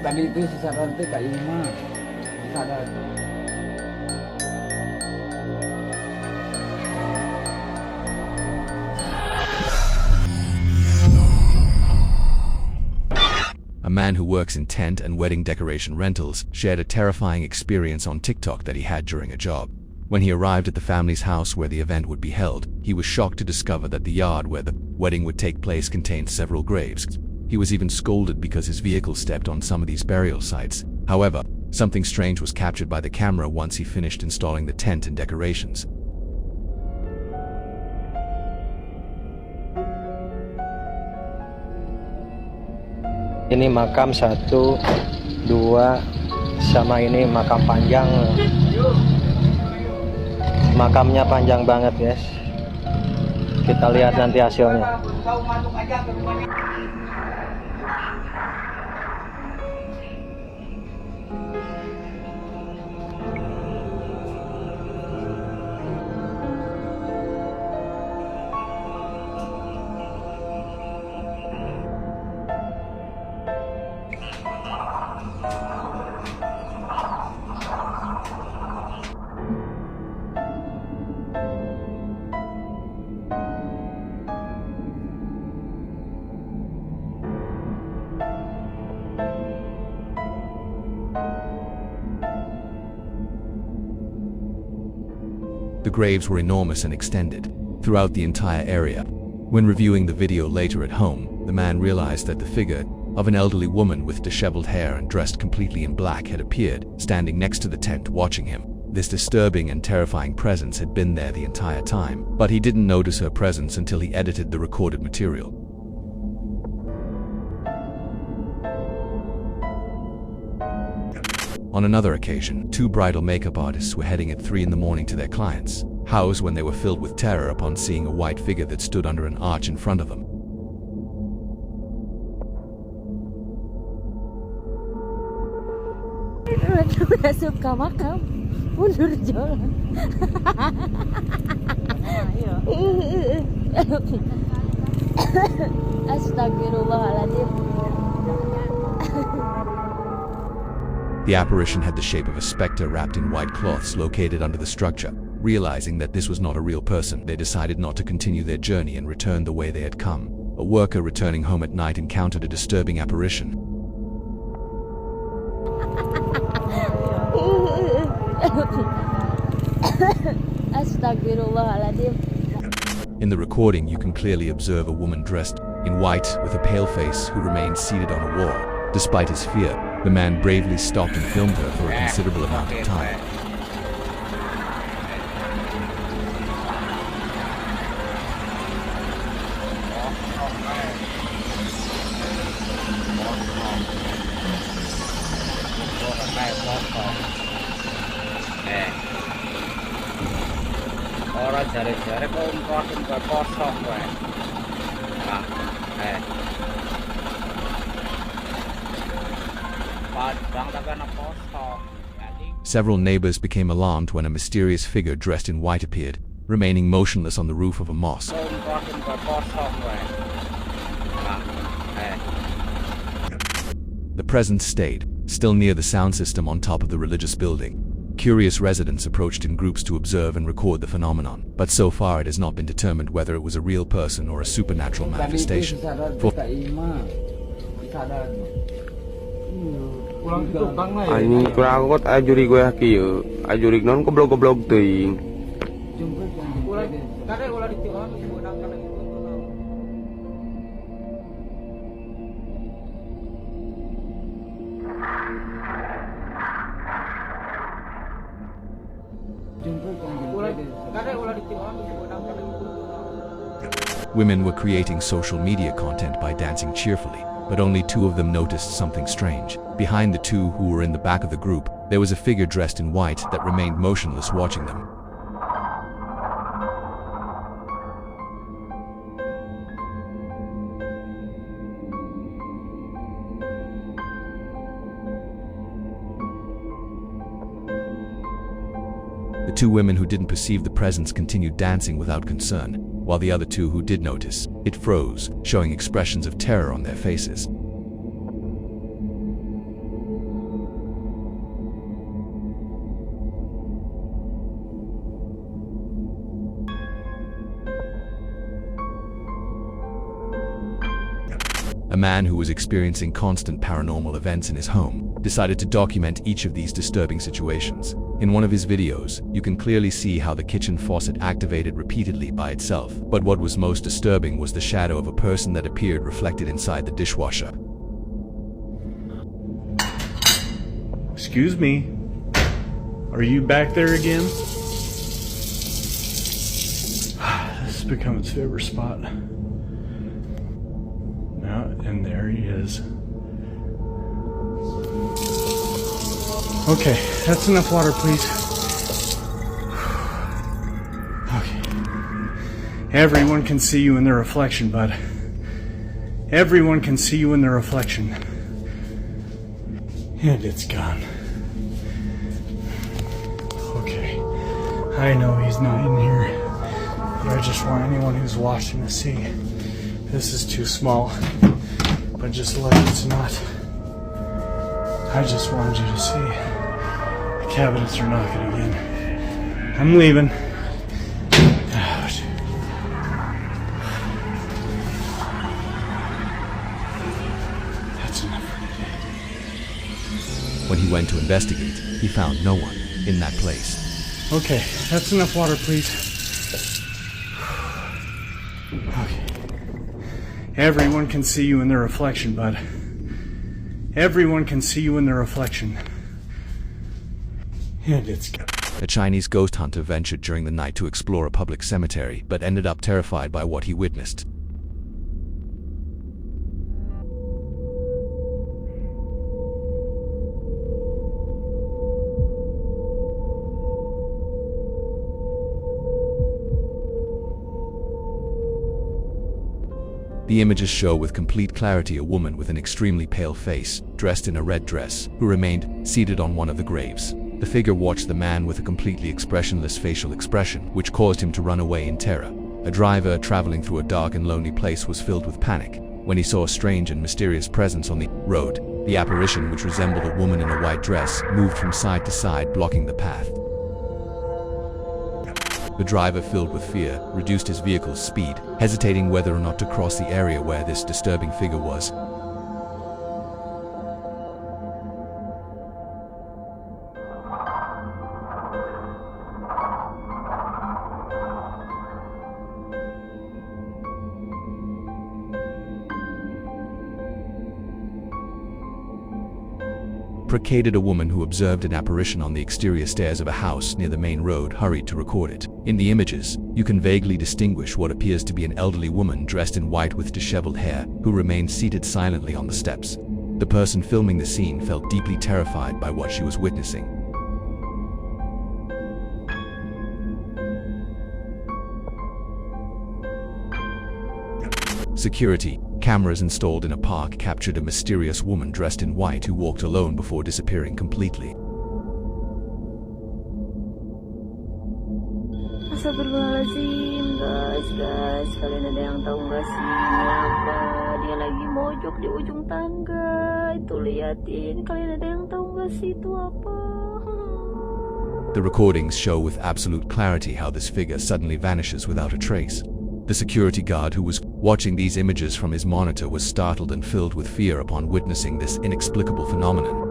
tadi itu si sadar itu Kak Ima sadar. A man who works in tent and wedding decoration rentals shared a terrifying experience on TikTok that he had during a job. When he arrived at the family's house where the event would be held, he was shocked to discover that the yard where the wedding would take place contained several graves. He was even scolded because his vehicle stepped on some of these burial sites. However, something strange was captured by the camera once he finished installing the tent and decorations. Ini makam 1, 2, sama ini makam panjang. Makamnya panjang banget, guys. Kita lihat nanti hasilnya. The graves were enormous and extended throughout the entire area. When reviewing the video later at home, the man realized that the figure of an elderly woman with disheveled hair and dressed completely in black had appeared, standing next to the tent watching him. This disturbing and terrifying presence had been there the entire time, but he didn't notice her presence until he edited the recorded material. On another occasion, 2 bridal makeup artists were heading at 3 in the morning to their clients' house when they were filled with terror upon seeing a white figure that stood under an arch in front of them. Masuk ke makam, mundur jalan. Astagfirullahaladzim. The apparition had the shape of a specter wrapped in white cloths located under the structure. Realizing that this was not a real person, they decided not to continue their journey and returned the way they had come. A worker returning home at night encountered a disturbing apparition. Astagfirullahaladzim. In the recording, you can clearly observe a woman dressed in white with a pale face who remained seated on a wall. Despite his fear, the man bravely stopped and filmed her for a considerable amount of time. Orang jari-jari kok kosong kowe. Nah, Several neighbors became alarmed when a mysterious figure dressed in white appeared, remaining motionless on the roof of a mosque. The presence stayed, still near the sound system on top of the religious building. Curious residents approached in groups to observe and record the phenomenon, but so far it has not been determined whether it was a real person or a supernatural manifestation. Ini kurang kot ajuri gue kieu, ajuri non goblok-goblok teuing. Women were creating social media content by dancing cheerfully, but only 2 of them noticed something strange. Behind the 2 who were in the back of the group, there was a figure dressed in white that remained motionless watching them. The 2 women who didn't perceive the presence continued dancing without concern, while the other 2 who did notice it froze, showing expressions of terror on their faces. A man who was experiencing constant paranormal events in his home decided to document each of these disturbing situations. In one of his videos, you can clearly see how the kitchen faucet activated repeatedly by itself, but what was most disturbing was the shadow of a person that appeared reflected inside the dishwasher. Excuse me. Are you back there again? This has become its favorite spot. Now, and there he is. Okay, that's enough water, please. Okay. Everyone can see you in their reflection, bud. Everyone can see you in their reflection. And it's gone. Okay. I know he's not in here, but I just want anyone who's watching to see. This is too small, but just look, it's not. I just wanted you to see. The cabinets are knocking again. I'm leaving. Ouch. That's enough for today. When he went to investigate, he found no one in that place. Okay, that's enough water, please. Okay. Everyone can see you in their reflection, bud. Everyone can see you in their reflection. And it's gone. A Chinese ghost hunter ventured during the night to explore a public cemetery, but ended up terrified by what he witnessed. The images show with complete clarity a woman with an extremely pale face, dressed in a red dress, who remained seated on one of the graves. The figure watched the man with a completely expressionless facial expression, which caused him to run away in terror. A driver traveling through a dark and lonely place was filled with panic when he saw a strange and mysterious presence on the road. The apparition, which resembled a woman in a white dress, moved from side to side, blocking the path. The driver, filled with fear, reduced his vehicle's speed, hesitating whether or not to cross the area where this disturbing figure was. Procaded, a woman who observed an apparition on the exterior stairs of a house near the main road, hurried to record it. In the images, you can vaguely distinguish what appears to be an elderly woman dressed in white with disheveled hair, who remained seated silently on the steps. The person filming the scene felt deeply terrified by what she was witnessing. Security cameras installed in a park captured a mysterious woman dressed in white who walked alone before disappearing completely. Astagfirullahaladzim, guys, kalian ada yang tahu nggak sih ini apa? Dia lagi mojok di ujung tangga. Itu liatin, kalian ada yang tahu nggak sih itu apa? The recordings show with absolute clarity how this figure suddenly vanishes without a trace. The security guard who was watching these images from his monitor was startled and filled with fear upon witnessing this inexplicable phenomenon.